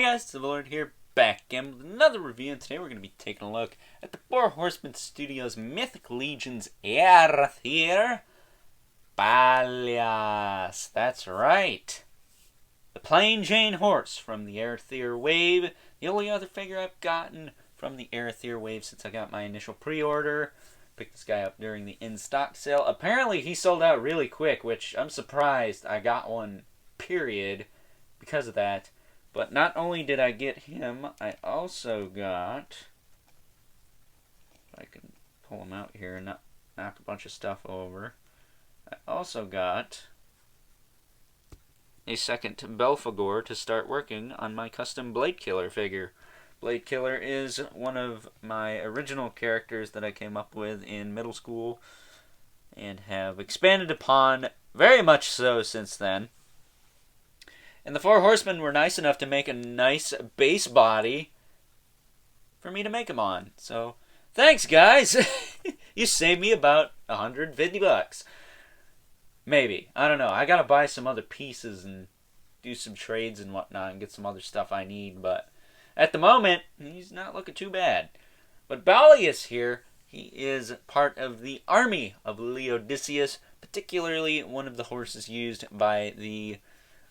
Hey guys, Civilord here, back again with another review, and today we're going to be taking a look at the Horsemen Studios Mythic Legion's Arethyr Balius. That's right. The plain Jane horse from the Arethyr wave. The only other figure I've gotten from the Arethyr wave since I got my initial pre-order. Picked this guy up during the in-stock sale. Apparently he sold out really quick, which I'm surprised I got one, period, because of that. But not only did I get him, I also got, if I can pull him out here and not knock a bunch of stuff over, I also got a second Belphegor to start working on my custom Blade Killer figure. Blade Killer is one of my original characters that I came up with in middle school and have expanded upon very much so since then. And the four horsemen were nice enough to make a nice base body for me to make them on. So, thanks guys! You saved me about $150. Maybe. I don't know. I gotta buy some other pieces and do some trades and whatnot and get some other stuff I need. But at the moment, he's not looking too bad. But Balius here, he is part of the army of Leodicius, particularly one of the horses used by the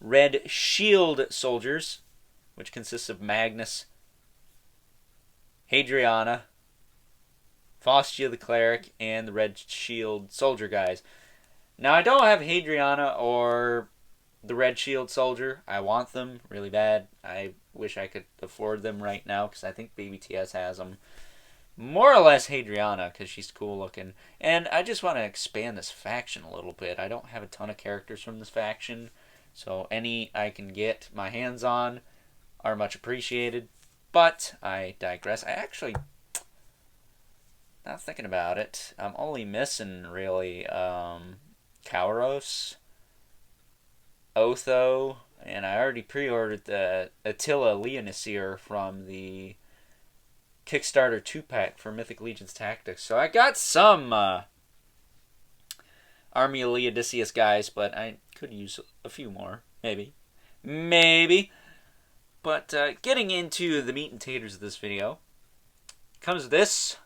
Red Shield soldiers, which consists of Magnus, Hadriana, Faustia the cleric, and the Red Shield soldier guys. Now, I don't have Hadriana or the Red Shield soldier. I want them really bad. I wish I could afford them right now because I think BBTS has them. More or less Hadriana because she's cool looking. And I just want to expand this faction a little bit. I don't have a ton of characters from this faction. So any I can get my hands on are much appreciated. But I digress. I actually, not thinking about it, I'm only missing really Kauros, Otho, and I already pre-ordered the Attila Leonisir from the Kickstarter 2-pack for Mythic Legion's Tactics. So I got some Army of Leodicius guys, but I could use a few more. Maybe. But getting into the meat and taters of this video, comes this.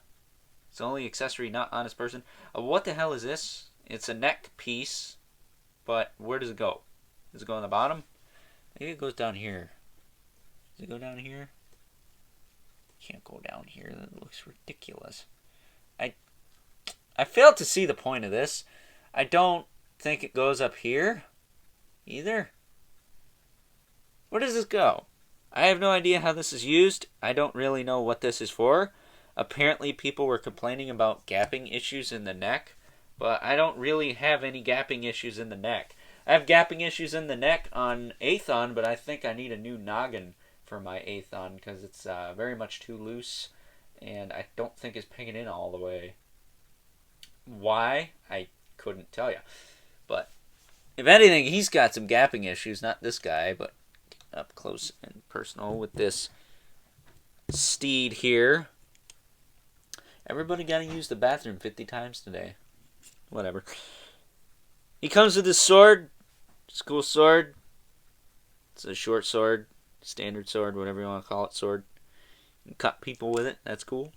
It's the only accessory not on this person. What the hell is this? It's a neck piece, but where does it go? Does it go on the bottom? Maybe it goes down here. Does it go down here? Can't go down here. That looks ridiculous. I failed to see the point of this. I don't think it goes up here either. Where does this go? I have no idea how this is used. I don't really know what this is for. Apparently people were complaining about gapping issues in the neck, but I don't really have any gapping issues in the neck. I have gapping issues in the neck on Aethon, but I think I need a new noggin for my Aethon because it's very much too loose, and I don't think it's picking in all the way. Why? I couldn't tell you. But if anything, he's got some gapping issues. Not this guy, but up close and personal with this steed here. Everybody got to use the bathroom 50 times today. Whatever. He comes with his sword. It's a cool sword. It's a short sword. Standard sword, whatever you want to call it, sword. You can cut people with it. That's cool.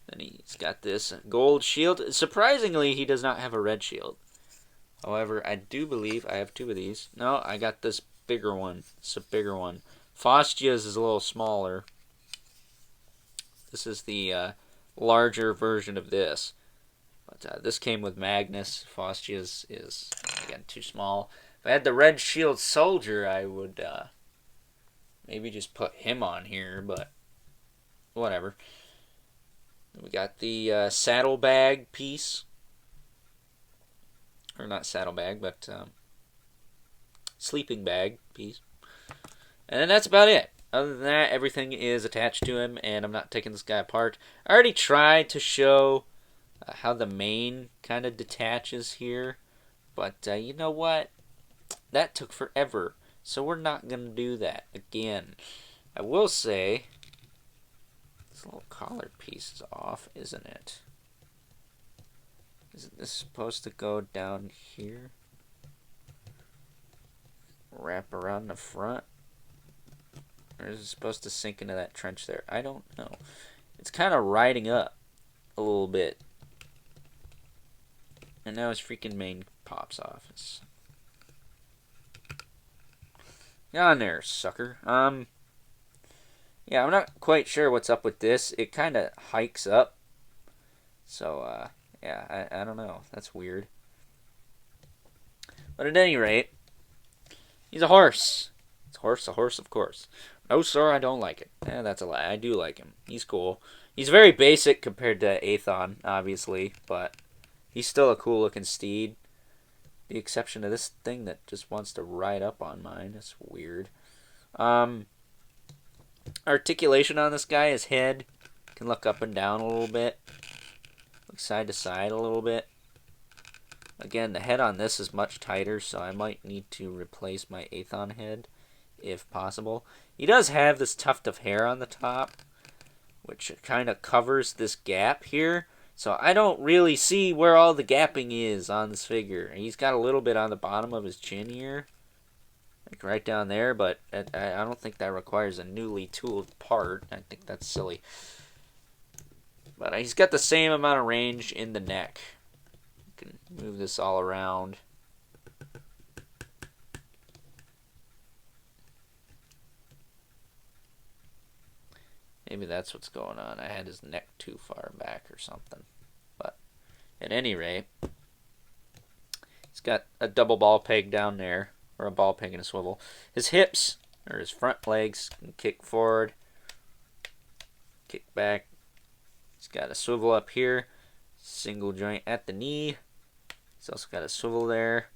Then he's got this gold shield. Surprisingly, he does not have a red shield. However, I do believe I have two of these. No, I got this bigger one. It's a bigger one. Faustia's is a little smaller. This is the larger version of this. But this came with Magnus. Faustia's is, again, too small. If I had the red shield soldier, I would maybe just put him on here, but whatever. We got the saddlebag piece. Or not saddlebag, but sleeping bag piece. And that's about it. Other than that, everything is attached to him, and I'm not taking this guy apart. I already tried to show how the mane kind of detaches here, but you know what? That took forever, so we're not going to do that again. I will say, this little collar piece is off, isn't it? Isn't this supposed to go down here? Wrap around the front? Or is it supposed to sink into that trench there? I don't know. It's kind of riding up a little bit. And now his freaking mane pops off. Get on there, sucker. Yeah, I'm not quite sure what's up with this. It kind of hikes up. So, yeah, I don't know. That's weird. But at any rate, he's a horse. It's a horse, of course. No, sir, I don't like it. That's a lie. I do like him. He's cool. He's very basic compared to Arethyr, obviously, but he's still a cool-looking steed. The exception of this thing that just wants to ride up on mine. It's weird. Articulation on this guy, his head can look up and down a little bit. Look side to side a little bit. Again, the head on this is much tighter, so I might need to replace my Arethyr head if possible. He does have this tuft of hair on the top, which kind of covers this gap here. So I don't really see where all the gapping is on this figure. He's got a little bit on the bottom of his chin here, like right down there, but I don't think that requires a newly tooled part. I think that's silly. But he's got the same amount of range in the neck. You can move this all around. Maybe that's what's going on. I had his neck too far back or something. But at any rate, he's got a double ball peg down there, or a ball peg and a swivel. His hips, or his front legs, can kick forward, kick back. He's got a swivel up here, single joint at the knee. He's also got a swivel there.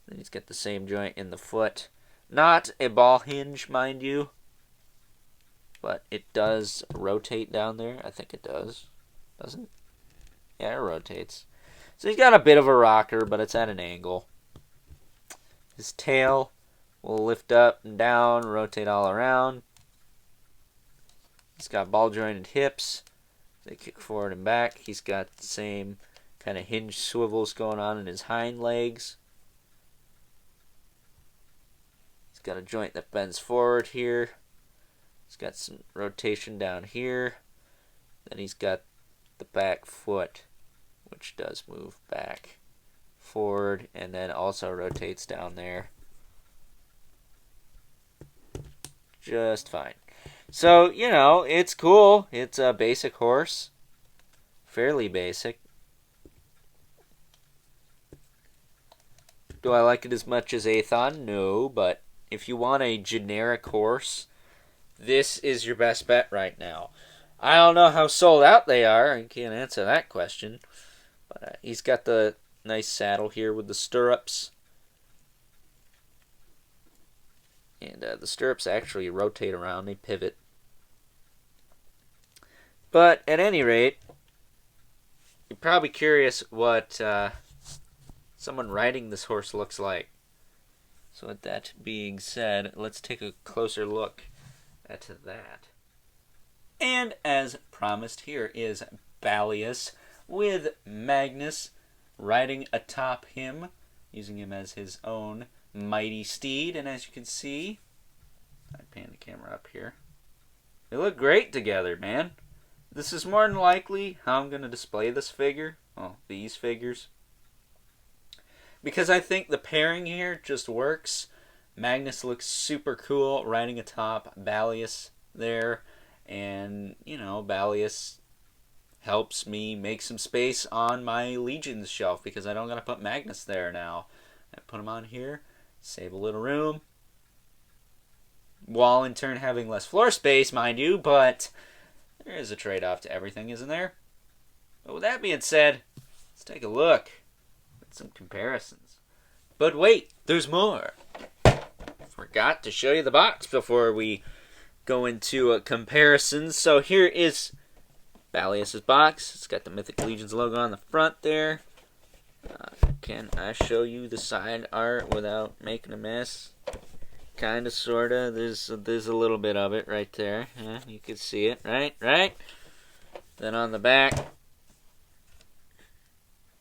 Then he's got the same joint in the foot. Not a ball hinge, mind you. But it does rotate down there. I think it does. Doesn't it? Yeah, it rotates. So he's got a bit of a rocker, but it's at an angle. His tail will lift up and down, rotate all around. He's got ball jointed hips. They kick forward and back. He's got the same kind of hinge swivels going on in his hind legs. He's got a joint that bends forward here. He's got some rotation down here. Then he's got the back foot, which does move back, forward, and then also rotates down there. Just fine. So, you know, it's cool. It's a basic horse. Fairly basic. Do I like it as much as Arethyr? No, but if you want a generic horse, this is your best bet right now. I don't know how sold out they are. I can't answer that question. But he's got the nice saddle here with the stirrups. And the stirrups actually rotate around. They pivot. But at any rate, you're probably curious what someone riding this horse looks like. So with that being said, let's take a closer look at that. And as promised, here is Balius with Magnus riding atop him, using him as his own mighty steed. And as you can see, I pan the camera up here. They look great together, man. This is more than likely how I'm going to display this figure. Well, these figures. Because I think the pairing here just works. Magnus looks super cool riding atop Balius there. And, you know, Balius helps me make some space on my Legions shelf because I don't got to put Magnus there now. I put him on here, save a little room. While in turn having less floor space, mind you, but there is a trade-off to everything, isn't there? But with that being said, let's take a look at some comparisons. But wait, there's more. Forgot to show you the box before we go into a comparison. So here is Balius' box. It's got the Mythic Legions logo on the front there. Can I show you the side art without making a mess? Kinda, sorta. There's a little bit of it right there. Yeah, you can see it, right? Then on the back,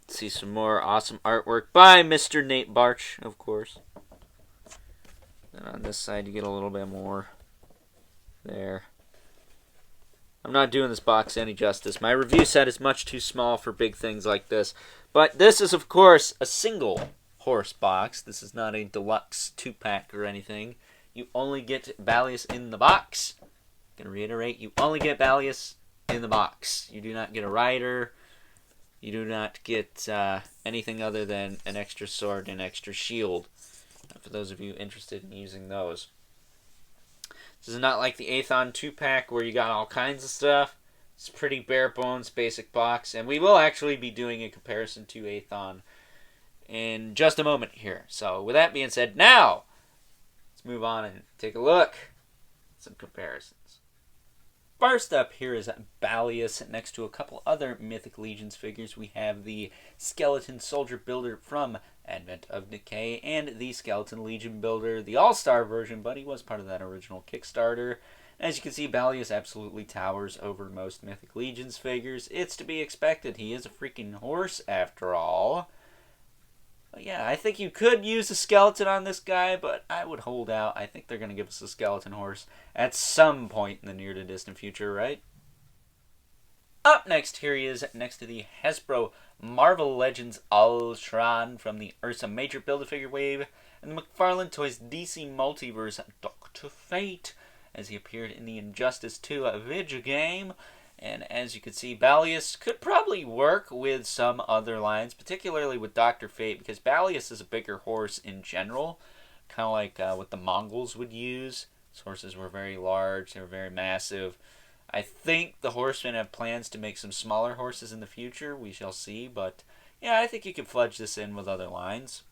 see some more awesome artwork by Mr. Nate Barch, of course. And on this side, you get a little bit more. There. I'm not doing this box any justice. My review set is much too small for big things like this. But this is, of course, a single horse box. This is not a deluxe 2-pack or anything. You only get Balius in the box. I'm going to reiterate, you only get Balius in the box. You do not get a rider. You do not get anything other than an extra sword and extra shield. For those of you interested in using those. This is not like the Arethyr 2-pack where you got all kinds of stuff. It's a pretty bare bones basic box. And we will actually be doing a comparison to Arethyr in just a moment here. So with that being said, now let's move on and take a look at some comparisons. First up here is Balius. Next to a couple other Mythic Legions figures, we have the Skeleton Soldier Builder from Advent of Decay and the Skeleton Legion Builder, the All-Star version, but he was part of that original Kickstarter. As you can see, Balius absolutely towers over most Mythic Legions figures. It's to be expected. He is a freaking horse after all. But yeah, I think you could use a skeleton on this guy, but I would hold out. I think they're going to give us a skeleton horse at some point in the near to distant future, right? Up next, here he is next to the Hasbro Marvel Legends Ultron from the Ursa Major Build-A-Figure wave, and the McFarlane Toys DC Multiverse Dr. Fate, as he appeared in the Injustice 2 video game. And as you can see, Balius could probably work with some other lines, particularly with Dr. Fate, because Balius is a bigger horse in general, kind of like what the Mongols would use. These horses were very large, they were very massive. I think the Horsemen have plans to make some smaller horses in the future. We shall see, but yeah, I think you could fudge this in with other lines.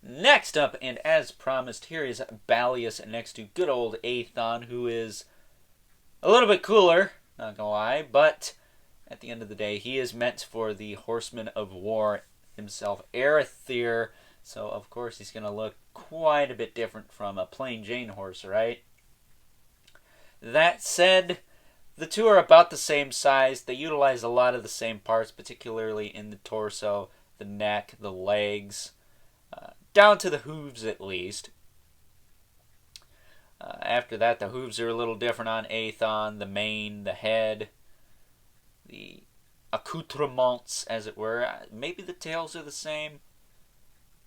Next up, and as promised, here is Balius next to good old Arethyr, who is a little bit cooler, not gonna lie, but at the end of the day, he is meant for the Horseman of War himself, Arethyr, so of course he's gonna look quite a bit different from a plain Jane horse, right? That said, the two are about the same size. They utilize a lot of the same parts, particularly in the torso, the neck, the legs, down to the hooves at least. After that, the hooves are a little different on Arethyr, the mane, the head, the accoutrements, as it were. Maybe the tails are the same.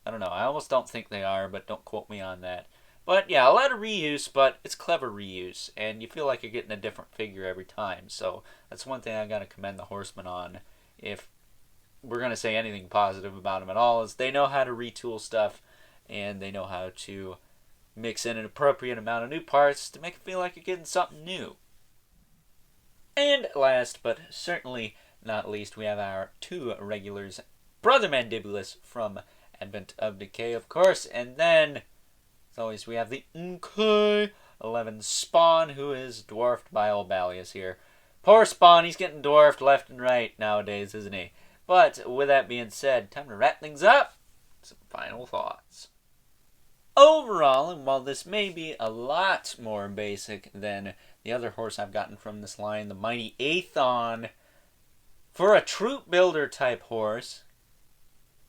I don't know. I almost don't think they are, but don't quote me on that. But yeah, a lot of reuse, but it's clever reuse, and you feel like you're getting a different figure every time. So that's one thing I gotta commend the Horsemen on. If we're gonna say anything positive about them at all, is they know how to retool stuff, and they know how to mix in an appropriate amount of new parts to make it feel like you're getting something new. And last, but certainly not least, we have our two regulars, Brother Mandibulus from Advent of Decay, of course, and then as always, we have the MK11 Spawn, who is dwarfed by old Balius here. Poor Spawn, he's getting dwarfed left and right nowadays, isn't he? But with that being said, time to wrap things up. Some final thoughts. Overall, and while this may be a lot more basic than the other horse I've gotten from this line, the mighty Arethyr, for a troop builder type horse,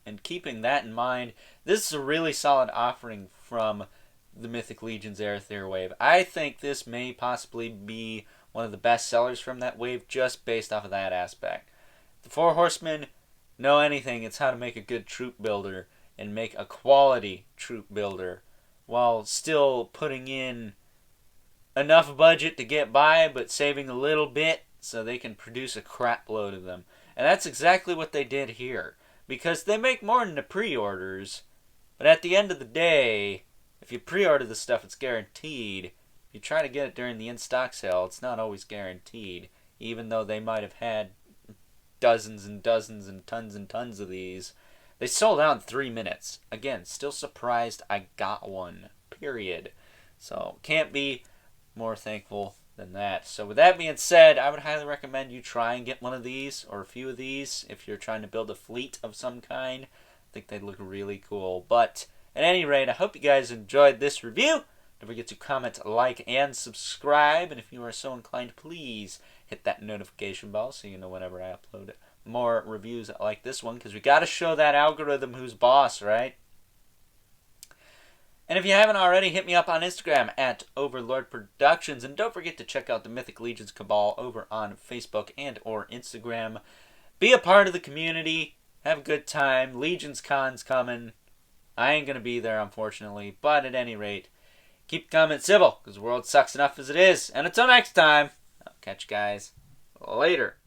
and keeping that in mind, this is a really solid offering from the Mythic Legion's Arethyr wave. I think this may possibly be one of the best sellers from that wave just based off of that aspect. The Four Horsemen know anything. It's how to make a good troop builder and make a quality troop builder while still putting in enough budget to get by but saving a little bit so they can produce a crap load of them. And that's exactly what they did here. Because they make more than the pre-orders, but at the end of the day, if you pre-order the stuff, it's guaranteed. If you try to get it during the in-stock sale, it's not always guaranteed, even though they might have had dozens and dozens and tons of these. They sold out in 3 minutes. Again, still surprised I got one, period. So, can't be more thankful than that. So with that being said, I would highly recommend you try and get one of these, or a few of these, if you're trying to build a fleet of some kind. I think they'd look really cool. But at any rate, I hope you guys enjoyed this review. Don't forget to comment, like, and subscribe. And if you are so inclined, please hit that notification bell so you know whenever I upload more reviews like this one. Because we got to show that algorithm who's boss, right? And if you haven't already, hit me up on Instagram at Overlord Productions. And don't forget to check out the Mythic Legions Cabal over on Facebook and or Instagram. Be a part of the community. Have a good time. Legions Con's coming. I ain't going to be there, unfortunately. But at any rate, keep the comments civil, because the world sucks enough as it is. And until next time, I'll catch you guys later.